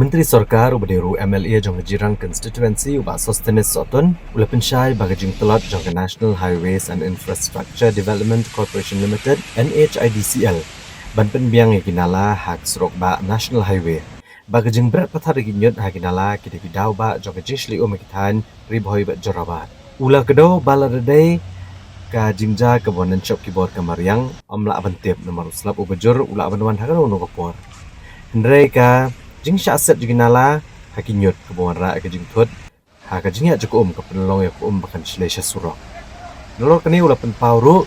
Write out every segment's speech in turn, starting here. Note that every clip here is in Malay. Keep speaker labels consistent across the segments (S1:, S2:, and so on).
S1: Menteri Sarkar ubadiru MLA jong jirang constituency ubah sustenance sotun ula pensyai bagajing telot jong National Highways and Infrastructure Development Corporation Limited NHIDCL ban penbiang ginala hak serok ba National Highway bagajing berat pathar ginyut haginala kita gidau ba jong jishli umakitan ribhoi ba jorabat ula kedo baladai ka jingja kabonan chop keyboard kamariang amla abantip nomor slap ubajur ula abanwan hagano no kapor Hendrai ka jing syaset jiginala hakinyut kebuan ra ke jing thut ha ka jing ya cukup ke penlong ya bahkan Malaysia surok nolor kini ula pen pauru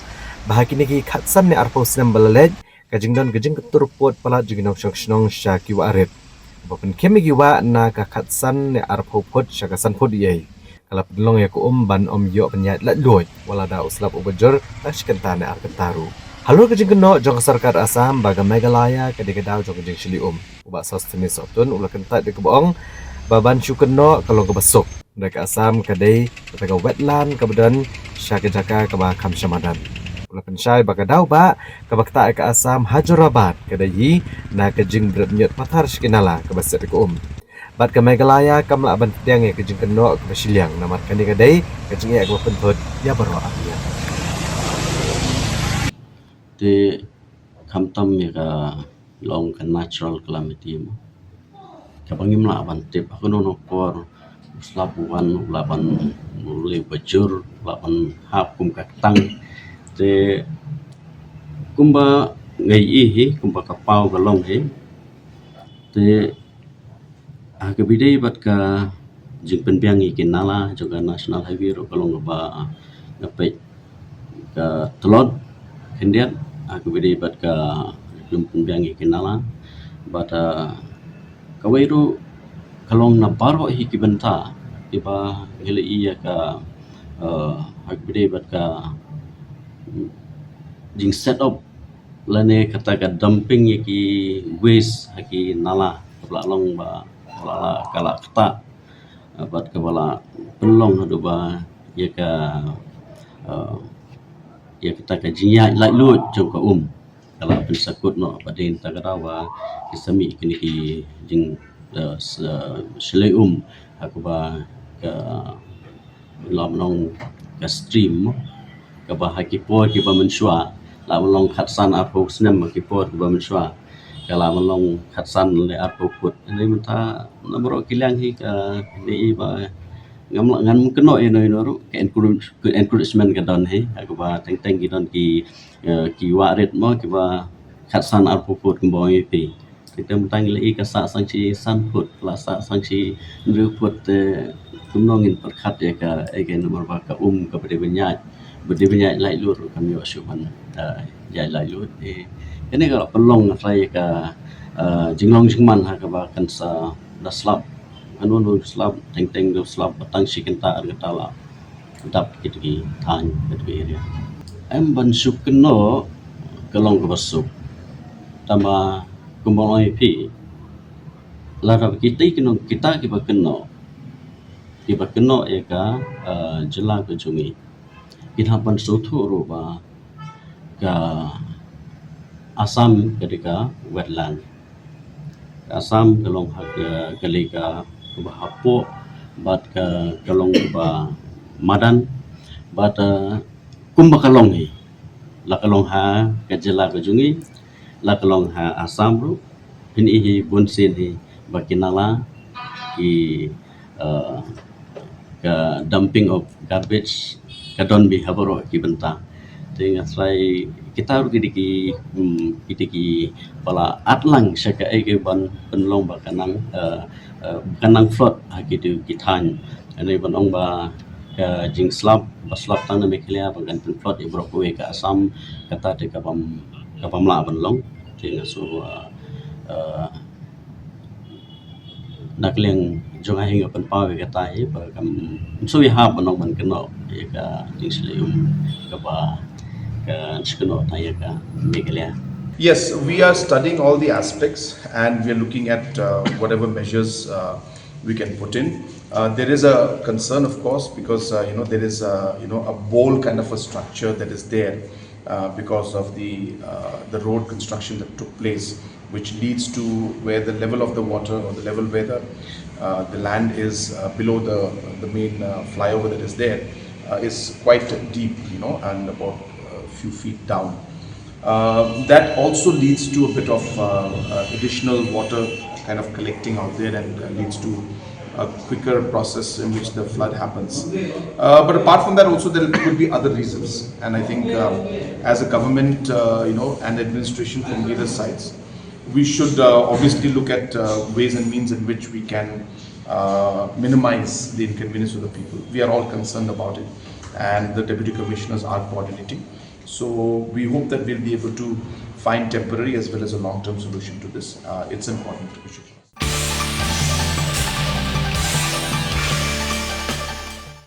S1: bahaki ni khatsan ni arpo sinam balalej ka jing don ke jing ketur pot pala jiginong shnong syaki wa arep bapen kemi giwa na ka khatsan ni arpo pot syakasan pot yai kala penlong ya ban yo penyat lat loi wala da uslap ubajur tashkenta ni arketaru Halo kejing keno jong Sarkar Asam baga Meghalaya kedegadau jong kejing Shilium. Ubak sustenance sotun ula kentat di keboong baban syu keno kalau kebesuk. Mereka Asam kadai ketika wetland kemudian syaka-jaka keba Kamsyamadan. Ula pensyai baga dau ba kebakta ke Asam Hajurabat kadai na kejing bernyut pathar skinala kebaset di Bat ke Meghalaya kamla aban tiang ya kejing keno kebashiliang namat kani kadai kejing ya kebentut ya baru apian.
S2: Di kamtam ya ka long ka natural calamity mo kapangim la bantip ako no por slapuan laban muli bajur laban hap kum katang te kumba ngai hi kumba kapau ka long he te akabide bat ka jing penbiang ikinala juga national highway ro kalong ba ngapet ka telot kendian aku beri bat ka penbiang ikinala bat kawairu kalong na paro hi kibenta iba ngile iya ka aku beri bat ka jing set up lane kata ka dumping yaki waste haki nala kabla long ba kala kata bat kabala penlong hadu ba ya ka ya kita kajinya like lut jong ka kalau pensakut no padin tagarawa kisami kini ki jing sele aku ba ka lamnong ka stream ka ba hakipor ki ba mensyua la long khatsan apo snem hakipor ki ba mensyua kala long khatsan le apo put ini menta nomor kilang hi ka ni ba ngan keno ino ke encouragement ka don he aku ba teng ki don ki warit mo ki ba khatsan arpuput kemboi pi kita mentang le ka sa sangsi sanput plasa sangsi nruput kumnongin perkhat ya ka nomor ba ka ka bede benyat lai lur kami wasuman ya lai lur ini kalau pelong saya ka jinglong jingman ha ka ba kan sa daslap anu slab teng do slab batang sikenta argatala dap kitgi than kitgi area em ban sukno kalong kabasuk tama kumboi pi lara kita kiba keno ya ka jela ke jungi kita pan sotho ro ba ka Asam ketika wetland Asam kalong hak kalika bahapo bat ka kalong ba madan bat kumba kalong hi la kalong ha kajela ka jungi la kalong ha Asam ru pini hi bunsin hi bakinala ki ka dumping of garbage ka don bi haboro ki benta tinga sai kita ru kidiki pala atlang syaka ege ban penlong ba kanang float akitu kithan ani ban ong ba ka jing slab tang na meklia ba kan float e brok we ka Asam kata de ka pamla ban long tinga so nakleng jonga hinga pan pa we kata e ba kam so we have ban ban keno e ka jing slium ka ba
S3: Yes, we are studying all the aspects and we are looking at whatever measures we can put in. There is a concern, of course, because there is a bowl kind of a structure that is there because of the road construction that took place which leads to where the level of the water or the level where the land is below the main flyover that is there is quite deep, and about a few feet down. That also leads to a bit of additional water kind of collecting out there, and leads to a quicker process in which the flood happens. But apart from that, also there could be other reasons, and I think as a government, and administration from either sides, we should obviously look at ways and means in which we can minimize the inconvenience of the people. We are all concerned about it, and the deputy commissioners are coordinating. So we hope that we'll be able to find temporary as well as a long-term solution to this. It's important issue.